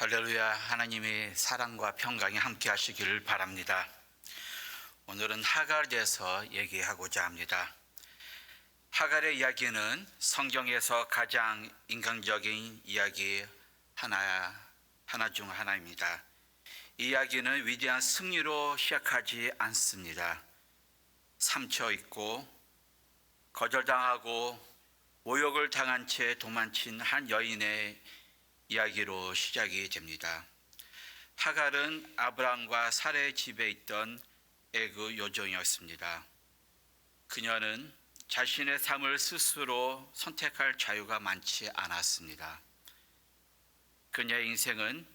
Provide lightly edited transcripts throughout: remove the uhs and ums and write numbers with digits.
할렐루야. 하나님의 사랑과 평강이 함께 하시기를 바랍니다. 오늘은 하갈에서 얘기하고자 합니다. 하갈의 이야기는 성경에서 가장 인간적인 이야기 하나 중 하나입니다. 이 이야기는 위대한 승리로 시작하지 않습니다. 상처 있고 거절당하고 모욕을 당한 채 도망친 한 여인의 이야기로 시작이 됩니다. 하갈은 아브람과 사라의 집에 있던 애굽 요정이었습니다. 그녀는 자신의 삶을 스스로 선택할 자유가 많지 않았습니다. 그녀의 인생은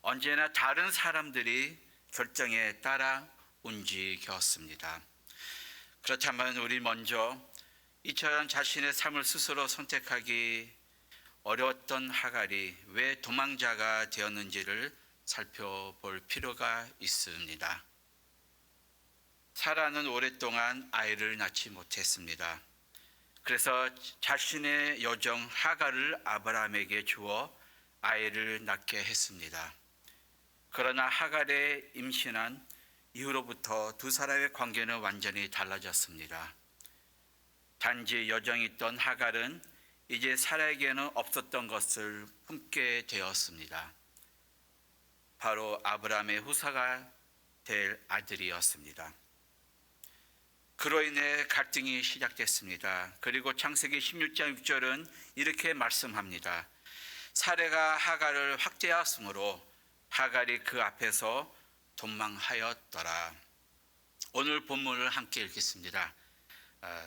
언제나 다른 사람들이 결정에 따라 움직였습니다. 그렇다면 우리 먼저 이처럼 자신의 삶을 스스로 선택하기 어려웠던 하갈이 왜 도망자가 되었는지를 살펴볼 필요가 있습니다. 사라는 오랫동안 아이를 낳지 못했습니다. 그래서 자신의 여종 하갈을 아브라함에게 주어 아이를 낳게 했습니다. 그러나 하갈의 임신한 이후로부터 두 사람의 관계는 완전히 달라졌습니다. 단지 여정이 있던 하갈은 이제 사라에게는 없었던 것을 품게 되었습니다. 바로 아브라함의 후사가 될 아들이었습니다. 그로 인해 갈등이 시작됐습니다. 그리고 창세기 16장 6절은 이렇게 말씀합니다. 사라가 하갈을 확대하였으므로 하갈이 그 앞에서 도망하였더라. 오늘 본문을 함께 읽겠습니다.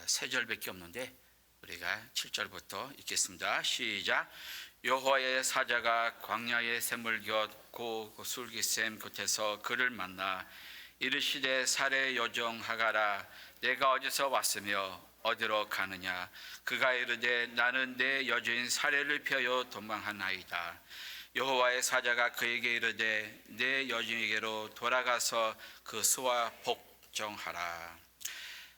세 절밖에 없는데 우리가 7절부터 읽겠습니다. 시작. 여호와의 사자가 광야의 샘물 곁 고 술기샘 곁에서 그를 만나 이르시되 사라의 여종 하갈아 내가 어디서 왔으며 어디로 가느냐. 그가 이르되 나는 내 여주인 사라를 피하여 도망하나이다. 여호와의 사자가 그에게 이르되 내 여주인에게로 돌아가서 그 수와 복종하라.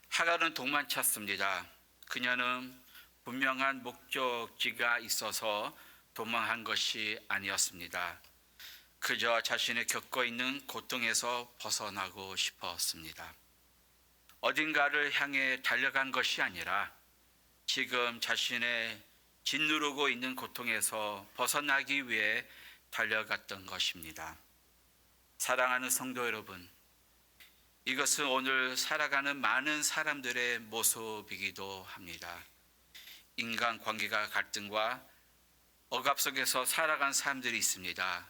하갈은 도망쳤습니다. 그녀는 분명한 목적지가 있어서 도망한 것이 아니었습니다. 그저 자신이 겪고 있는 고통에서 벗어나고 싶었습니다. 어딘가를 향해 달려간 것이 아니라 지금 자신의 짓누르고 있는 고통에서 벗어나기 위해 달려갔던 것입니다. 사랑하는 성도 여러분, 이것은 오늘 살아가는 많은 사람들의 모습이기도 합니다. 인간관계가 갈등과 억압 속에서 살아간 사람들이 있습니다.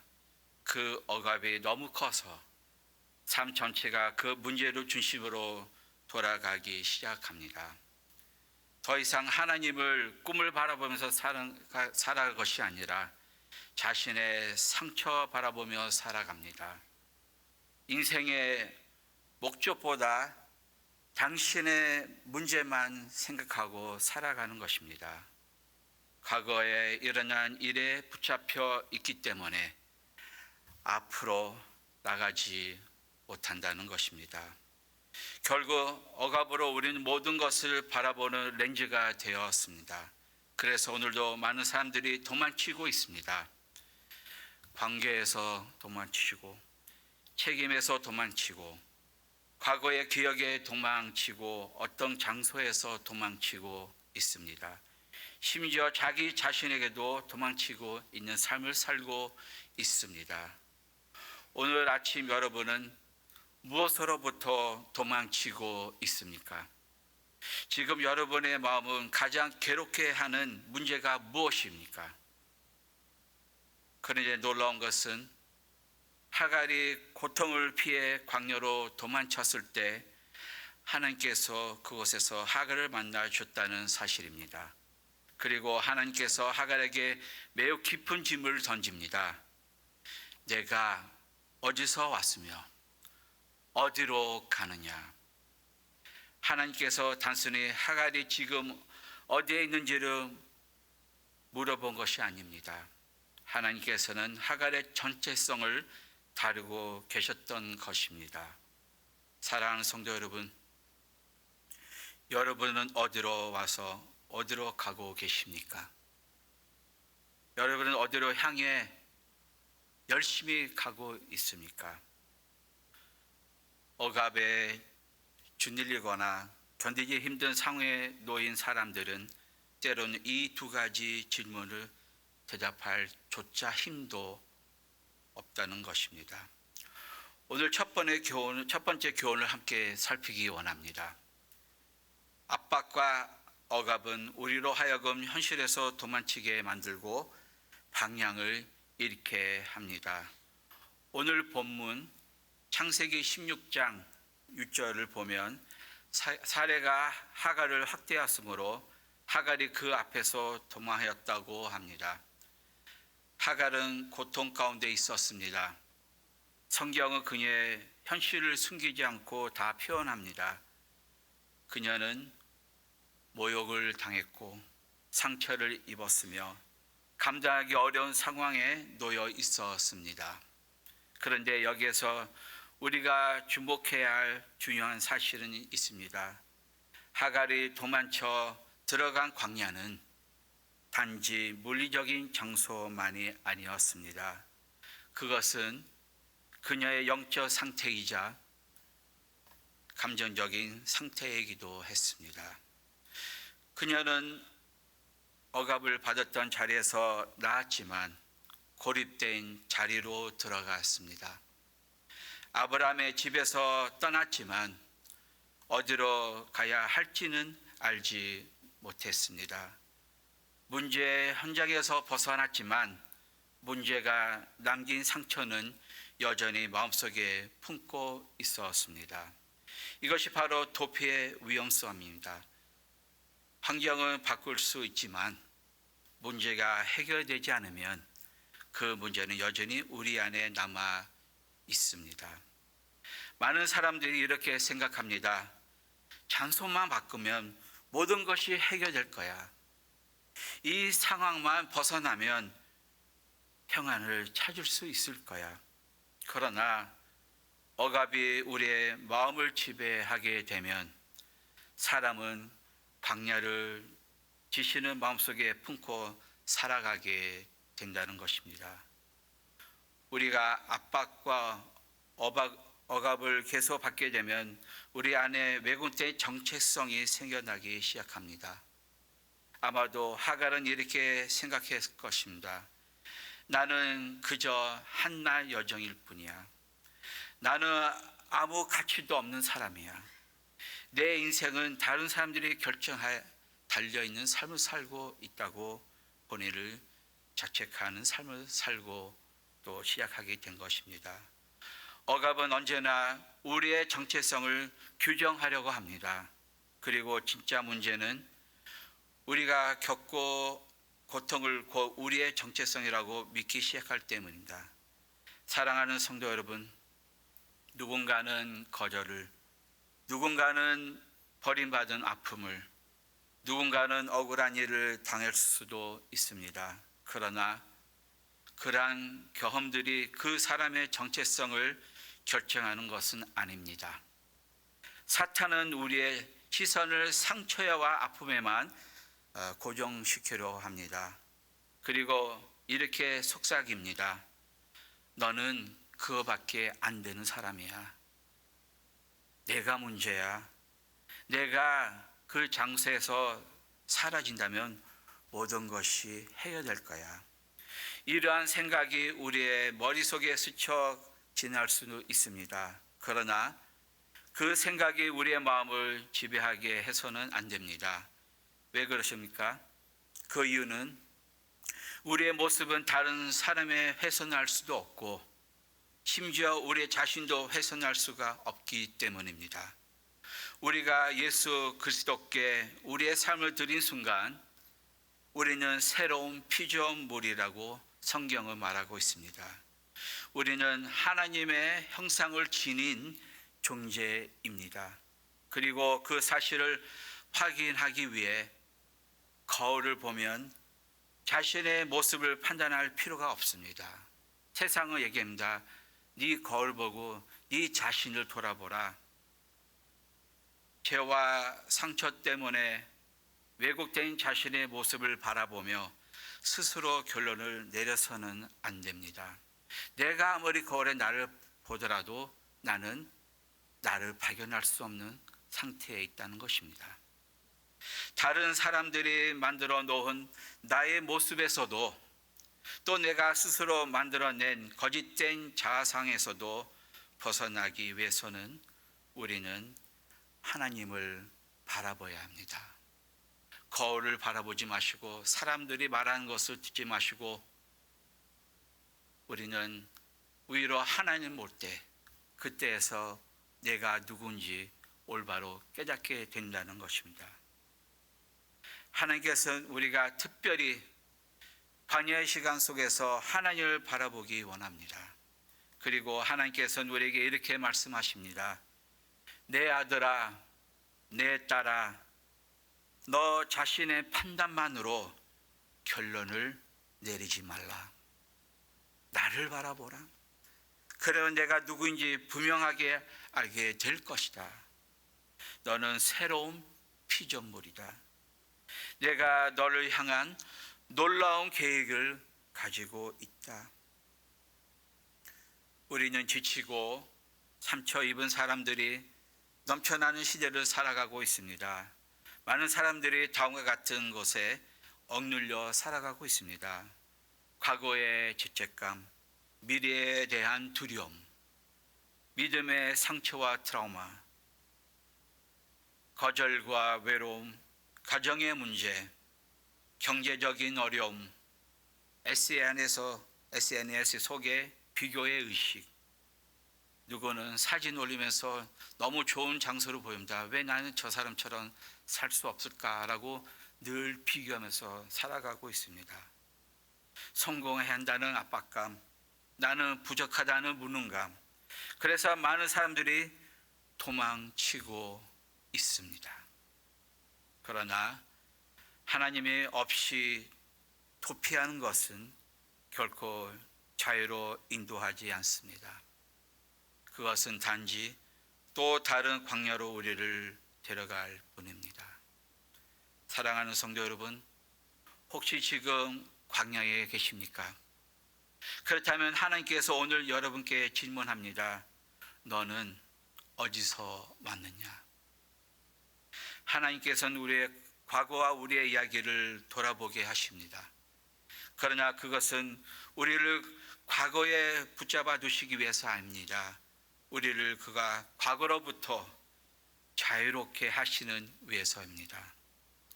그 억압이 너무 커서 삶 전체가 그 문제를 중심으로 돌아가기 시작합니다. 더 이상 하나님을 꿈을 바라보면서 살아갈 것이 아니라 자신의 상처 바라보며 살아갑니다. 인생의 목적보다 당신의 문제만 생각하고 살아가는 것입니다. 과거에 일어난 일에 붙잡혀 있기 때문에 앞으로 나가지 못한다는 것입니다. 결국 억압으로 우리는 모든 것을 바라보는 렌즈가 되었습니다. 그래서 오늘도 많은 사람들이 도망치고 있습니다. 관계에서 도망치고 책임에서 도망치고 과거의 기억에 도망치고 어떤 장소에서 도망치고 있습니다. 심지어 자기 자신에게도 도망치고 있는 삶을 살고 있습니다. 오늘 아침 여러분은 무엇으로부터 도망치고 있습니까? 지금 여러분의 마음은 가장 괴롭게 하는 문제가 무엇입니까? 그런데 놀라운 것은 하갈이 고통을 피해 광야로 도망쳤을 때 하나님께서 그곳에서 하갈을 만나 줬다는 사실입니다. 그리고 하나님께서 하갈에게 매우 깊은 질문을 던집니다. 내가 어디서 왔으며 어디로 가느냐. 하나님께서 단순히 하갈이 지금 어디에 있는지를 물어본 것이 아닙니다. 하나님께서는 하갈의 전체성을 다루고 계셨던 것입니다. 사랑하는 성도 여러분, 여러분은 어디로 와서 어디로 가고 계십니까? 여러분은 어디로 향해 열심히 가고 있습니까? 억압에 짓눌리거나 견디기 힘든 상황에 놓인 사람들은 때로는 이 두 가지 질문을 대답할 조차 힘도 없다는 것입니다. 오늘 첫 번째 교훈을 함께 살피기 원합니다. 압박과 억압은 우리로 하여금 현실에서 도망치게 만들고 방향을 잃게 합니다. 오늘 본문 창세기 16장 6절을 보면 사레가 하갈을 학대하였으므로 하갈이 그 앞에서 도망하였다고 합니다. 하갈은 고통 가운데 있었습니다. 성경은 그녀의 현실을 숨기지 않고 다 표현합니다. 그녀는 모욕을 당했고 상처를 입었으며 감당하기 어려운 상황에 놓여 있었습니다. 그런데 여기에서 우리가 주목해야 할 중요한 사실은 있습니다. 하갈이 도망쳐 들어간 광야는 단지 물리적인 장소만이 아니었습니다. 그것은 그녀의 영적 상태이자 감정적인 상태이기도 했습니다. 그녀는 억압을 받았던 자리에서 나았지만 고립된 자리로 들어갔습니다. 아브라함의 집에서 떠났지만 어디로 가야 할지는 알지 못했습니다. 문제의 현장에서 벗어났지만 문제가 남긴 상처는 여전히 마음속에 품고 있었습니다. 이것이 바로 도피의 위험성입니다. 환경은 바꿀 수 있지만 문제가 해결되지 않으면 그 문제는 여전히 우리 안에 남아 있습니다. 많은 사람들이 이렇게 생각합니다. 장소만 바꾸면 모든 것이 해결될 거야. 이 상황만 벗어나면 평안을 찾을 수 있을 거야. 그러나 억압이 우리의 마음을 지배하게 되면 사람은 광야를 지시는 마음속에 품고 살아가게 된다는 것입니다. 우리가 압박과 억압을 계속 받게 되면 우리 안에 왜곡된 정체성이 생겨나기 시작합니다. 아마도 하갈은 이렇게 생각했을 것입니다. 나는 그저 한낱 여정일 뿐이야. 나는 아무 가치도 없는 사람이야. 내 인생은 다른 사람들이 결정하에 달려있는 삶을 살고 있다고 본인을 자책하는 삶을 살고 또 시작하게 된 것입니다. 억압은 언제나 우리의 정체성을 규정하려고 합니다. 그리고 진짜 문제는 우리가 겪고 고통을 우리의 정체성이라고 믿기 시작할 때문입니다. 사랑하는 성도 여러분, 누군가는 거절을, 누군가는 버림받은 아픔을, 누군가는 억울한 일을 당할 수도 있습니다. 그러나 그러한 경험들이 그 사람의 정체성을 결정하는 것은 아닙니다. 사탄은 우리의 시선을 상처와 아픔에만 고정시키려 합니다. 그리고 이렇게 속삭입니다. 너는 그거밖에 안 되는 사람이야. 내가 문제야. 내가 그 장소에서 사라진다면 모든 것이 해결될 거야. 이러한 생각이 우리의 머릿속에 스쳐 지날 수도 있습니다. 그러나 그 생각이 우리의 마음을 지배하게 해서는 안 됩니다. 왜 그러십니까? 그 이유는 우리의 모습은 다른 사람의 훼손할 수도 없고 심지어 우리 자신도 훼손할 수가 없기 때문입니다. 우리가 예수 그리스도께 우리의 삶을 드린 순간 우리는 새로운 피조물이라고 성경은 말하고 있습니다. 우리는 하나님의 형상을 지닌 존재입니다. 그리고 그 사실을 확인하기 위해 거울을 보면 자신의 모습을 판단할 필요가 없습니다. 세상은 얘기합니다. 네 거울 보고 네 자신을 돌아보라. 죄와 상처 때문에 왜곡된 자신의 모습을 바라보며 스스로 결론을 내려서는 안 됩니다. 내가 아무리 거울에 나를 보더라도 나는 나를 발견할 수 없는 상태에 있다는 것입니다. 다른 사람들이 만들어 놓은 나의 모습에서도 또 내가 스스로 만들어낸 거짓된 자아상에서도 벗어나기 위해서는 우리는 하나님을 바라봐야 합니다. 거울을 바라보지 마시고 사람들이 말하는 것을 듣지 마시고 우리는 오히려 하나님 볼 때 그때에서 내가 누군지 올바로 깨닫게 된다는 것입니다. 하나님께서는 우리가 특별히 광야의 시간 속에서 하나님을 바라보기 원합니다. 그리고 하나님께서는 우리에게 이렇게 말씀하십니다. 내 아들아, 내 딸아, 너 자신의 판단만으로 결론을 내리지 말라. 나를 바라보라. 그러면 내가 누구인지 분명하게 알게 될 것이다. 너는 새로운 피조물이다. 내가 너를 향한 놀라운 계획을 가지고 있다. 우리는 지치고 상처 입은 사람들이 넘쳐나는 시대를 살아가고 있습니다. 많은 사람들이 다음과 같은 것에 억눌려 살아가고 있습니다. 과거의 죄책감, 미래에 대한 두려움, 믿음의 상처와 트라우마, 거절과 외로움, 가정의 문제, 경제적인 어려움, SNS 속의 비교의 의식, 누구는 사진 올리면서 너무 좋은 장소를 보입니다. 왜 나는 저 사람처럼 살 수 없을까라고 늘 비교하면서 살아가고 있습니다. 성공해야 한다는 압박감, 나는 부족하다는 무능감, 그래서 많은 사람들이 도망치고 있습니다. 그러나 하나님이 없이 도피하는 것은 결코 자유로 인도하지 않습니다. 그것은 단지 또 다른 광야로 우리를 데려갈 뿐입니다. 사랑하는 성도 여러분, 혹시 지금 광야에 계십니까? 그렇다면 하나님께서 오늘 여러분께 질문합니다. 너는 어디서 왔느냐? 하나님께서는 우리의 과거와 우리의 이야기를 돌아보게 하십니다. 그러나 그것은 우리를 과거에 붙잡아 두시기 위해서 아닙니다. 우리를 그가 과거로부터 자유롭게 하시는 위해서입니다.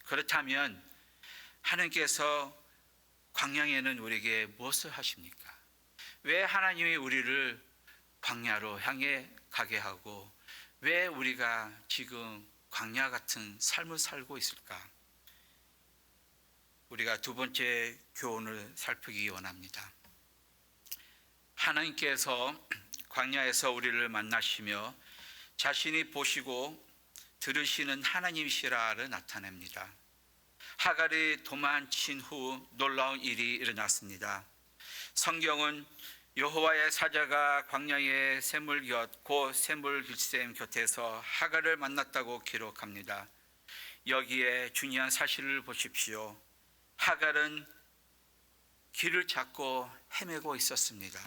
그렇다면 하나님께서 광야에는 우리에게 무엇을 하십니까? 왜 하나님이 우리를 광야로 향해 가게 하고 왜 우리가 지금 광야 같은 삶을 살고 있을까? 우리가 두 번째 교훈을 살피기 원합니다. 하나님께서 광야에서 우리를 만나시며 자신이 보시고 들으시는 하나님이시라를 나타냅니다. 하갈이 도망친 후 놀라운 일이 일어났습니다. 성경은 여호와의 사자가 광야의 샘물 곁 곧 샘물 길샘 곁에서 하갈을 만났다고 기록합니다. 여기에 중요한 사실을 보십시오. 하갈은 길을 찾고 헤매고 있었습니다.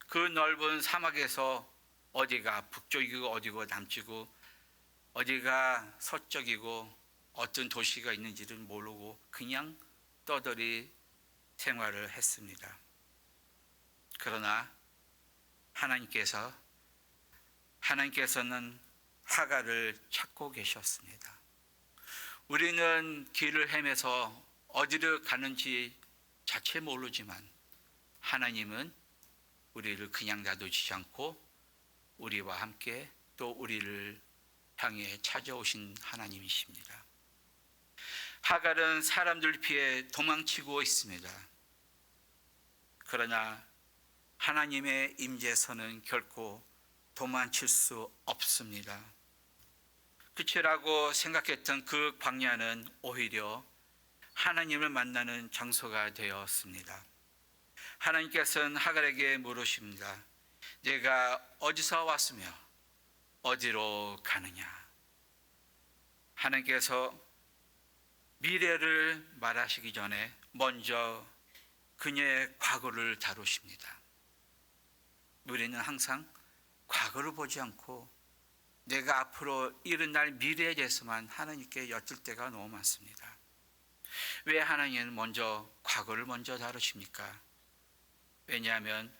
그 넓은 사막에서 어디가 북쪽이고 어디가 남쪽이고 어디가 서쪽이고 어떤 도시가 있는지를 모르고 그냥 떠돌이 생활을 했습니다. 그러나 하나님께서는 하갈을 찾고 계셨습니다. 우리는 길을 헤매서 어디를 가는지 자체 모르지만 하나님은 우리를 그냥 놔두지 않고 우리와 함께 또 우리를 향해 찾아오신 하나님이십니다. 하갈은 사람들 피해 도망치고 있습니다. 그러나 하나님의 임재에서는 결코 도망칠 수 없습니다. 끝이라고 생각했던 그 광야는 오히려 하나님을 만나는 장소가 되었습니다. 하나님께서는 하갈에게 물으십니다. 내가 어디서 왔으며 어디로 가느냐? 하나님께서 미래를 말하시기 전에 먼저 그녀의 과거를 다루십니다. 우리는 항상 과거를 보지 않고 내가 앞으로 일어날 미래에 대해서만 하나님께 여쭐 때가 너무 많습니다. 왜 하나님은 먼저 과거를 먼저 다루십니까? 왜냐하면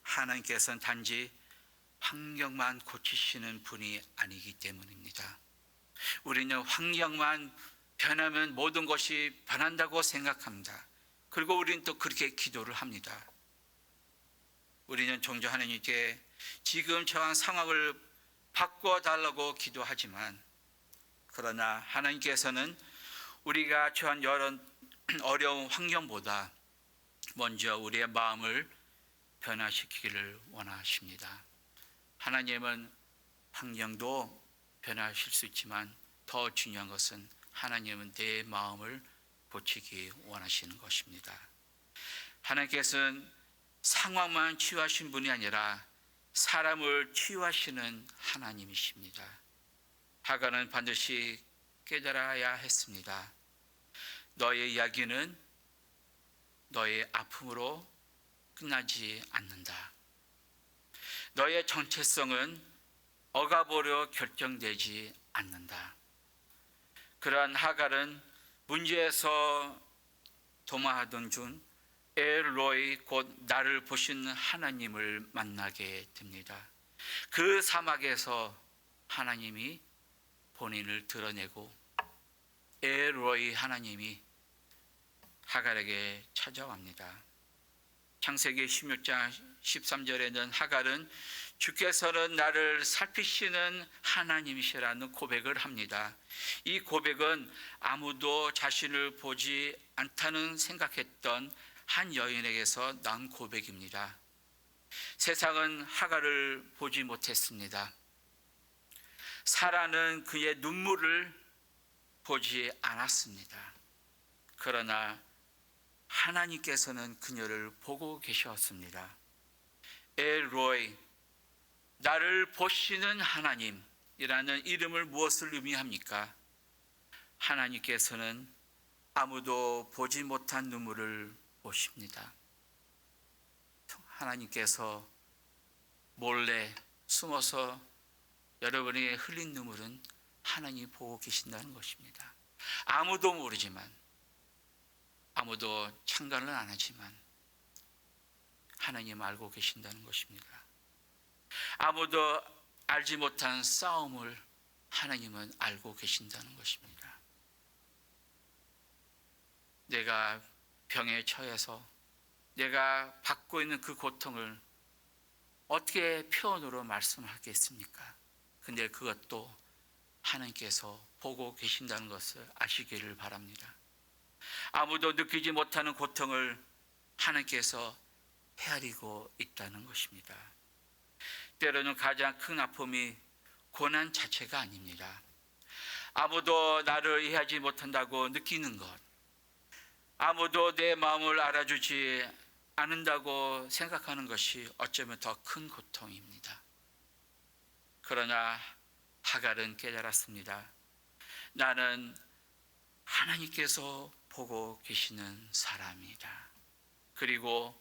하나님께서는 단지 환경만 고치시는 분이 아니기 때문입니다. 우리는 환경만 변하면 모든 것이 변한다고 생각합니다. 그리고 우리는 또 그렇게 기도를 합니다. 우리는 종종 하나님께 지금 처한 상황을 바꿔달라고 기도하지만, 그러나 하나님께서는 우리가 처한 여러 어려운 환경보다 먼저 우리의 마음을 변화시키기를 원하십니다. 하나님은 환경도 변화하실 수 있지만 더 중요한 것은 하나님은 내 마음을 고치기 원하시는 것입니다. 하나님께서는 상황만 치유하신 분이 아니라 사람을 치유하시는 하나님이십니다. 하갈은 반드시 깨달아야 했습니다. 너의 이야기는 너의 아픔으로 끝나지 않는다. 너의 정체성은 억압으로 결정되지 않는다. 그러한 하갈은 문제에서 도마하던 중 엘로이 곧 나를 보시는 하나님을 만나게 됩니다. 그 사막에서 하나님이 본인을 드러내고 엘로이 하나님이 하갈에게 찾아옵니다. 창세기 16장 13절에는 하갈은 주께서는 나를 살피시는 하나님이시라는 고백을 합니다. 이 고백은 아무도 자신을 보지 않다는 생각했던 한 여인에게서 난 고백입니다. 세상은 하갈을 보지 못했습니다. 사라는 그의 눈물을 보지 않았습니다. 그러나 하나님께서는 그녀를 보고 계셨습니다. 엘로이, 나를 보시는 하나님이라는 이름을 무엇을 의미합니까? 하나님께서는 아무도 보지 못한 눈물을 보십니다. 하나님께서 몰래 숨어서 여러분이 흘린 눈물은 하나님이 보고 계신다는 것입니다. 아무도 모르지만, 아무도 참관을 안 하지만 하나님 알고 계신다는 것입니다. 아무도 알지 못한 싸움을 하나님은 알고 계신다는 것입니다. 내가 병에 처해서 내가 받고 있는 그 고통을 어떻게 표현으로 말씀하겠습니까? 근데 그것도 하나님께서 보고 계신다는 것을 아시기를 바랍니다. 아무도 느끼지 못하는 고통을 하나님께서 헤아리고 있다는 것입니다. 때로는 가장 큰 아픔이 고난 자체가 아닙니다. 아무도 나를 이해하지 못한다고 느끼는 것, 아무도 내 마음을 알아주지 않는다고 생각하는 것이 어쩌면 더 큰 고통입니다. 그러나 하갈은 깨달았습니다. 나는 하나님께서 보고 계시는 사람이다. 그리고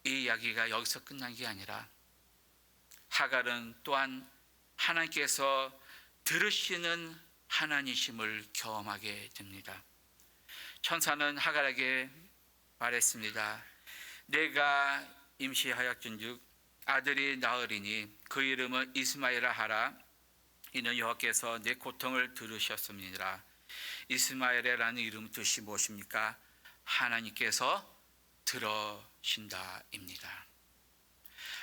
이 이야기가 여기서 끝난 게 아니라 하갈은 또한 하나님께서 들으시는 하나님이심을 경험하게 됩니다. 천사는 하갈에게 말했습니다. 내가 임시하였은즉 아들이 나으리니 그 이름은 이스마엘이라 하라. 이는 여호와께서 내 고통을 들으셨음이니라. 이스마엘이라는 이름 뜻이 무엇입니까? 하나님께서 들으신다입니다.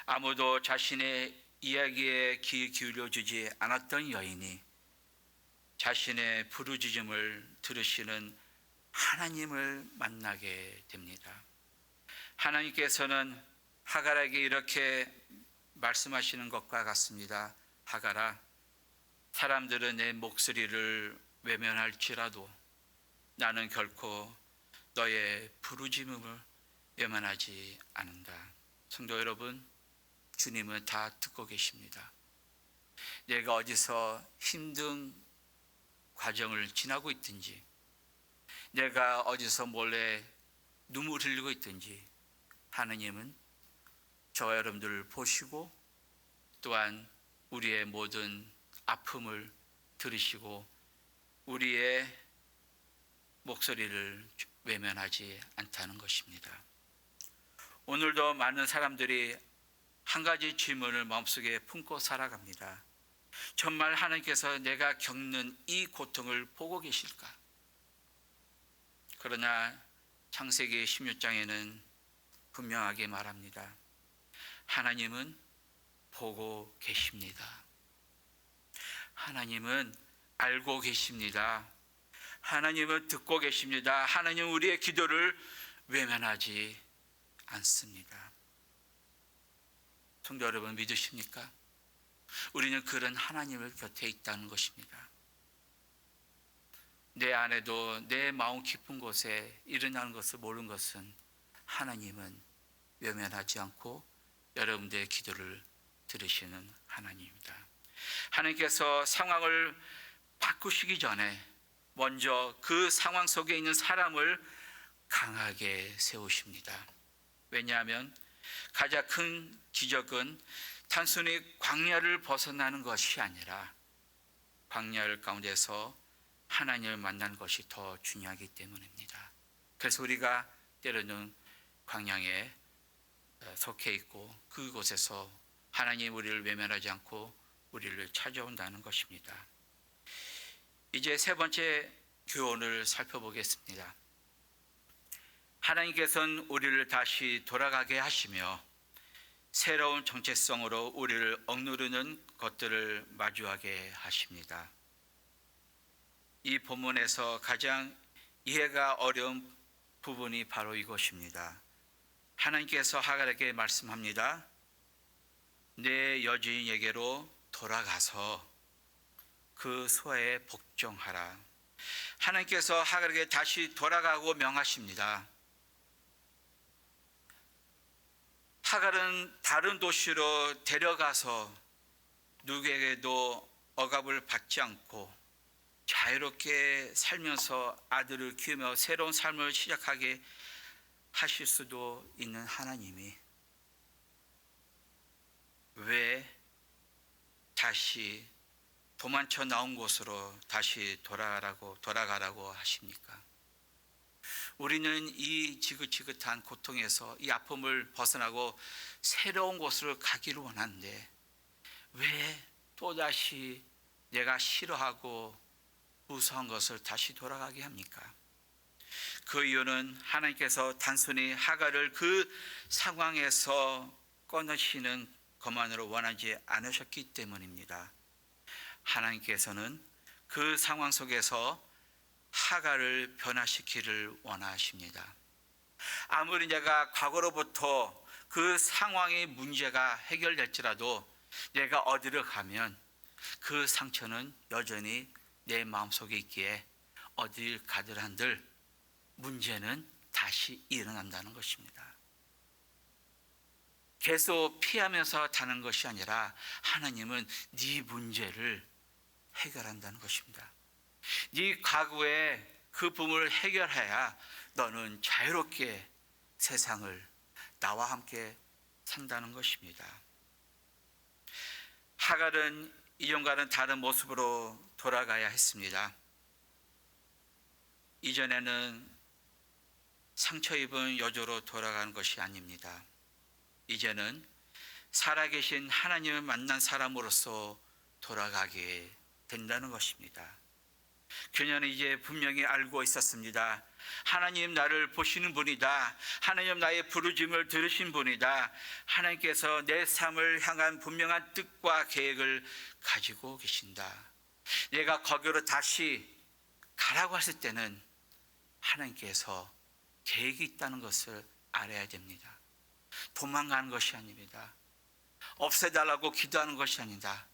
아무도 자신의 이야기에 귀 기울여주지 않았던 여인이 자신의 부르짖음을 들으시는 하나님을 만나게 됩니다. 하나님께서는 하갈에게 이렇게 말씀하시는 것과 같습니다. 하갈아, 사람들은 내 목소리를 외면할지라도 나는 결코 너의 부르짖음을 외면하지 않는다. 성도 여러분, 주님은 다 듣고 계십니다. 내가 어디서 힘든 과정을 지나고 있든지, 내가 어디서 몰래 눈물 흘리고 있든지 하나님은 저와 여러분들을 보시고 또한 우리의 모든 아픔을 들으시고 우리의 목소리를 외면하지 않다는 것입니다. 오늘도 많은 사람들이 한 가지 질문을 마음속에 품고 살아갑니다. 정말 하나님께서 내가 겪는 이 고통을 보고 계실까? 그러나 창세기 16장에는 분명하게 말합니다. 하나님은 보고 계십니다. 하나님은 알고 계십니다. 하나님은 듣고 계십니다. 하나님은 우리의 기도를 외면하지 않습니다. 성도 여러분, 믿으십니까? 우리는 그런 하나님을 곁에 있다는 것입니다. 내 안에도 내 마음 깊은 곳에 일어나는 것을 모르는 것은 하나님은 외면하지 않고 여러분들의 기도를 들으시는 하나님입니다. 하나님께서 상황을 바꾸시기 전에 먼저 그 상황 속에 있는 사람을 강하게 세우십니다. 왜냐하면 가장 큰 기적은 단순히 광야를 벗어나는 것이 아니라 광야를 가운데서 하나님을 만나는 것이 더 중요하기 때문입니다. 그래서 우리가 때로는 광야에 속해 있고 그곳에서 하나님 우리를 외면하지 않고 우리를 찾아온다는 것입니다. 이제 세 번째 교훈을 살펴보겠습니다. 하나님께서는 우리를 다시 돌아가게 하시며 새로운 정체성으로 우리를 억누르는 것들을 마주하게 하십니다. 이 본문에서 가장 이해가 어려운 부분이 바로 이것입니다. 하나님께서 하갈에게 말씀합니다. 내 여주인에게로 돌아가서 그 소에 복종하라. 하나님께서 하갈에게 다시 돌아가고 명하십니다. 하갈은 다른 도시로 데려가서 누구에게도 억압을 받지 않고 자유롭게 살면서 아들을 키우며 새로운 삶을 시작하게 하실 수도 있는 하나님이 왜 다시 도망쳐 나온 곳으로 다시 돌아가라고 하십니까? 우리는 이 지긋지긋한 고통에서 이 아픔을 벗어나고 새로운 곳으로 가기를 원하는데 왜 또다시 내가 싫어하고 무서운 것을 다시 돌아가게 합니까? 그 이유는 하나님께서 단순히 하갈을 그 상황에서 꺼내시는 것만으로 원하지 않으셨기 때문입니다. 하나님께서는 그 상황 속에서 하갈을 변화시키기를 원하십니다. 아무리 내가 과거로부터 그 상황의 문제가 해결될지라도 내가 어디를 가면 그 상처는 여전히 내 마음속에 있기에 어딜 가들 한들 문제는 다시 일어난다는 것입니다. 계속 피하면서 다는 것이 아니라 하나님은 네 문제를 해결한다는 것입니다. 네 과거의 그 부분을 해결해야 너는 자유롭게 세상을 나와 함께 산다는 것입니다. 하갈은 이전과는 다른 모습으로 돌아가야 했습니다. 이전에는 상처 입은 여조로 돌아가는 것이 아닙니다. 이제는 살아계신 하나님을 만난 사람으로서 돌아가게 된다는 것입니다. 그녀는 이제 분명히 알고 있었습니다. 하나님 나를 보시는 분이다. 하나님 나의 부르짖음을 들으신 분이다. 하나님께서 내 삶을 향한 분명한 뜻과 계획을 가지고 계신다. 내가 거기로 다시 가라고 했을 때는 하나님께서 계획이 있다는 것을 알아야 됩니다. 도망가는 것이 아닙니다. 없애달라고 기도하는 것이 아니다.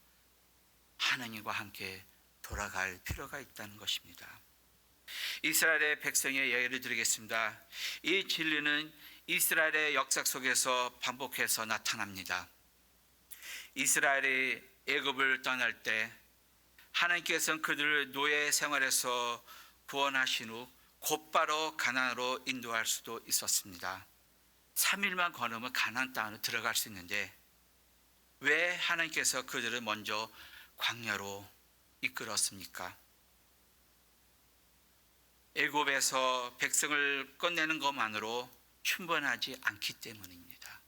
하나님과 함께 돌아갈 필요가 있다는 것입니다. 이스라엘의 백성의 예를 드리겠습니다. 이 진리는 이스라엘의 역사 속에서 반복해서 나타납니다. 이스라엘이 애굽을 떠날 때 하나님께서는 그들을 노예 생활에서 구원하신 후 곧바로 가나안으로 인도할 수도 있었습니다. 3일만 걸으면 가나안 땅으로 들어갈 수 있는데 왜 하나님께서 그들을 먼저 광야로 이끌었습니까? 애굽에서 백성을 꺼내는 것만으로 충분하지 않기 때문입니다.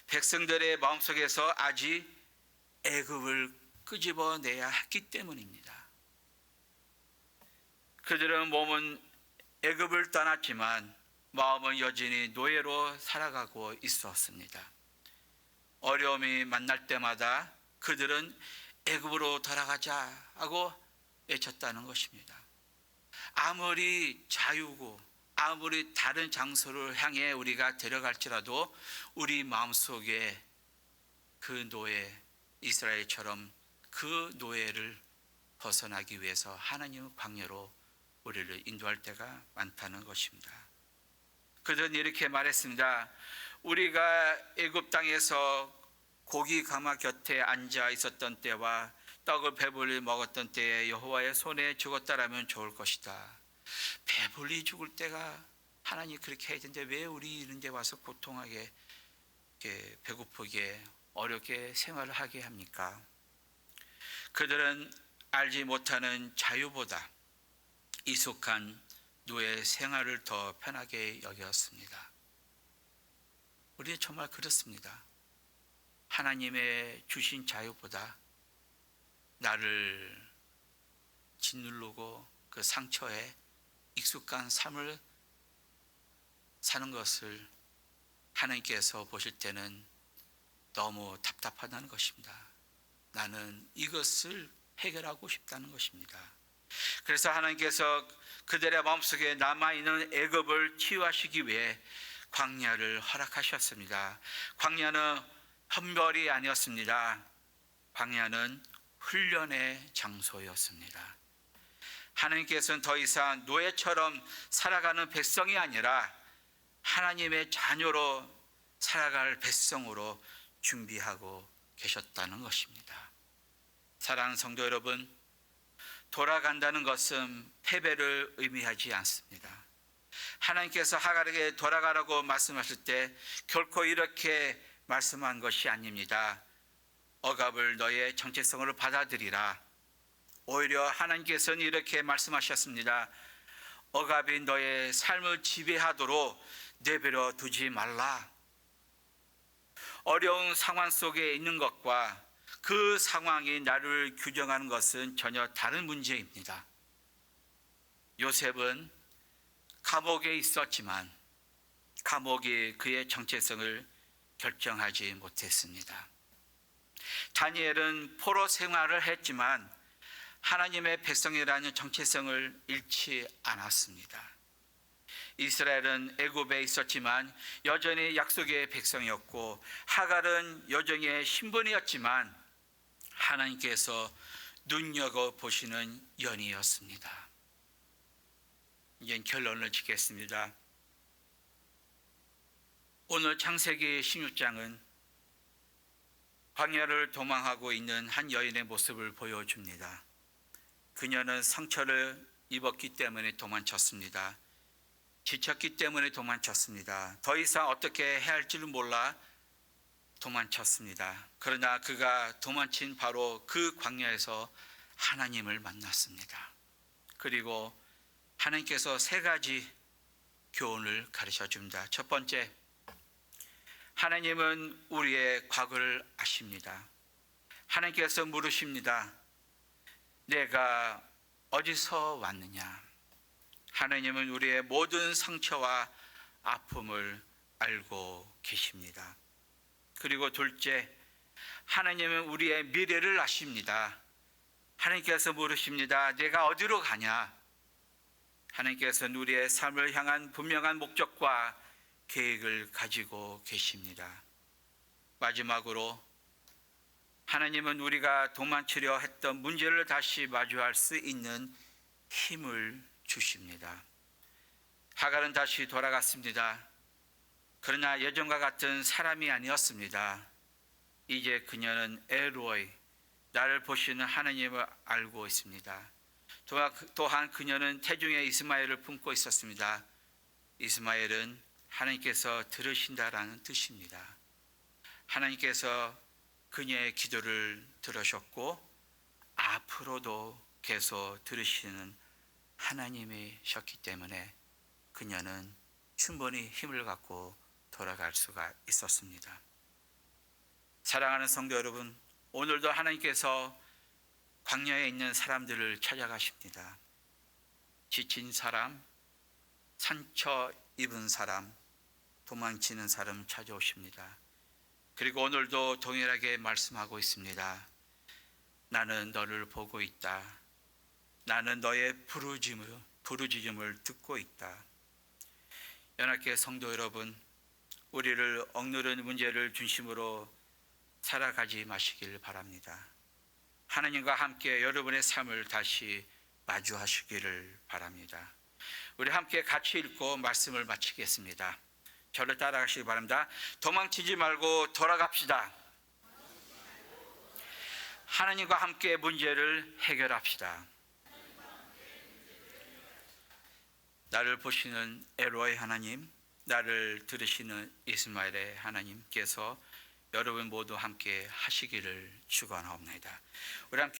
백성들의 마음속에서 아직 애굽을 끄집어내야 했기 때문입니다. 그들은 몸은 애굽을 떠났지만 마음은 여전히 노예로 살아가고 있었습니다. 어려움이 만날 때마다 그들은 애굽으로 돌아가자 하고 외쳤다는 것입니다. 아무리 자유고 아무리 다른 장소를 향해 우리가 데려갈지라도 우리 마음속에 그 노예, 이스라엘처럼 그 노예를 벗어나기 위해서 하나님의 광야로 우리를 인도할 때가 많다는 것입니다. 그들은 이렇게 말했습니다. 우리가 애굽 땅에서 고기 가마 곁에 앉아 있었던 때와 떡을 배불리 먹었던 때에 여호와의 손에 죽었다라면 좋을 것이다. 배불리 죽을 때가 하나님 그렇게 해야 되는데 왜 우리 이런 데 와서 고통하게, 배고프게, 어렵게 생활을 하게 합니까? 그들은 알지 못하는 자유보다 익숙한 노예 생활을 더 편하게 여겼습니다. 우리는 정말 그렇습니다. 하나님의 주신 자유보다 나를 짓누르고 그 상처에 익숙한 삶을 사는 것을 하나님께서 보실 때는 너무 답답하다는 것입니다. 나는 이것을 해결하고 싶다는 것입니다. 그래서 하나님께서 그들의 마음속에 남아있는 애굽을 치유하시기 위해 광야를 허락하셨습니다. 광야는 헌벌이 아니었습니다. 광야는 훈련의 장소였습니다. 하나님께서는 더 이상 노예처럼 살아가는 백성이 아니라 하나님의 자녀로 살아갈 백성으로 준비하고 계셨다는 것입니다. 사랑하는 성도 여러분, 돌아간다는 것은 패배를 의미하지 않습니다. 하나님께서 하갈에게 돌아가라고 말씀하실 때 결코 이렇게 말씀한 것이 아닙니다. 억압을 너의 정체성으로 받아들이라. 오히려 하나님께서는 이렇게 말씀하셨습니다. 억압이 너의 삶을 지배하도록 내버려 두지 말라. 어려운 상황 속에 있는 것과 그 상황이 나를 규정하는 것은 전혀 다른 문제입니다. 요셉은 감옥에 있었지만 감옥이 그의 정체성을 결정하지 못했습니다. 다니엘은 포로 생활을 했지만 하나님의 백성이라는 정체성을 잃지 않았습니다. 이스라엘은 애굽에 있었지만 여전히 약속의 백성이었고 하갈은 여정의 신분이었지만 하나님께서 눈여겨보시는 연이었습니다. 이제 결론을 짓겠습니다. 오늘 창세기 16장은 광야를 도망하고 있는 한 여인의 모습을 보여줍니다. 그녀는 상처를 입었기 때문에 도망쳤습니다. 지쳤기 때문에 도망쳤습니다. 더 이상 어떻게 해야 할지를 몰라 도망쳤습니다. 그러나 그가 도망친 바로 그 광야에서 하나님을 만났습니다. 그리고 하나님께서 세 가지 교훈을 가르쳐 줍니다. 첫 번째, 하나님은 우리의 과거를 아십니다. 하나님께서 물으십니다. 내가 어디서 왔느냐? 하나님은 우리의 모든 상처와 아픔을 알고 계십니다. 그리고 둘째, 하나님은 우리의 미래를 아십니다. 하나님께서 물으십니다. 내가 어디로 가냐? 하나님께서는 우리의 삶을 향한 분명한 목적과 계획을 가지고 계십니다. 마지막으로 하나님은 우리가 도망치려 했던 문제를 다시 마주할 수 있는 힘을 주십니다. 하갈은 다시 돌아갔습니다. 그러나 예전과 같은 사람이 아니었습니다. 이제 그녀는 엘로이, 나를 보시는 하나님을 알고 있습니다. 또한 그녀는 태중에 이스마엘을 품고 있었습니다. 이스마엘은 하나님께서 들으신다라는 뜻입니다. 하나님께서 그녀의 기도를 들으셨고 앞으로도 계속 들으시는 하나님이셨기 때문에 그녀는 충분히 힘을 갖고 돌아갈 수가 있었습니다. 사랑하는 성도 여러분, 오늘도 하나님께서 광야에 있는 사람들을 찾아가십니다. 지친 사람, 상처 입은 사람, 도망치는 사람 찾아오십니다. 그리고 오늘도 동일하게 말씀하고 있습니다. 나는 너를 보고 있다. 나는 너의 부르짖음을 듣고 있다. 연합교회 성도 여러분, 우리를 억누르는 문제를 중심으로 살아가지 마시길 바랍니다. 하나님과 함께 여러분의 삶을 다시 마주하시기를 바랍니다. 우리 함께 같이 읽고 말씀을 마치겠습니다. 저를 따라가시기 바랍니다. 도망치지 말고 돌아갑시다. 하나님과 함께 문제를 해결합시다. 나를 보시는 엘로이 하나님, 나를 들으시는 이스마엘의 하나님께서 여러분 모두 함께 하시기를 축원하옵나이다. 우리 함께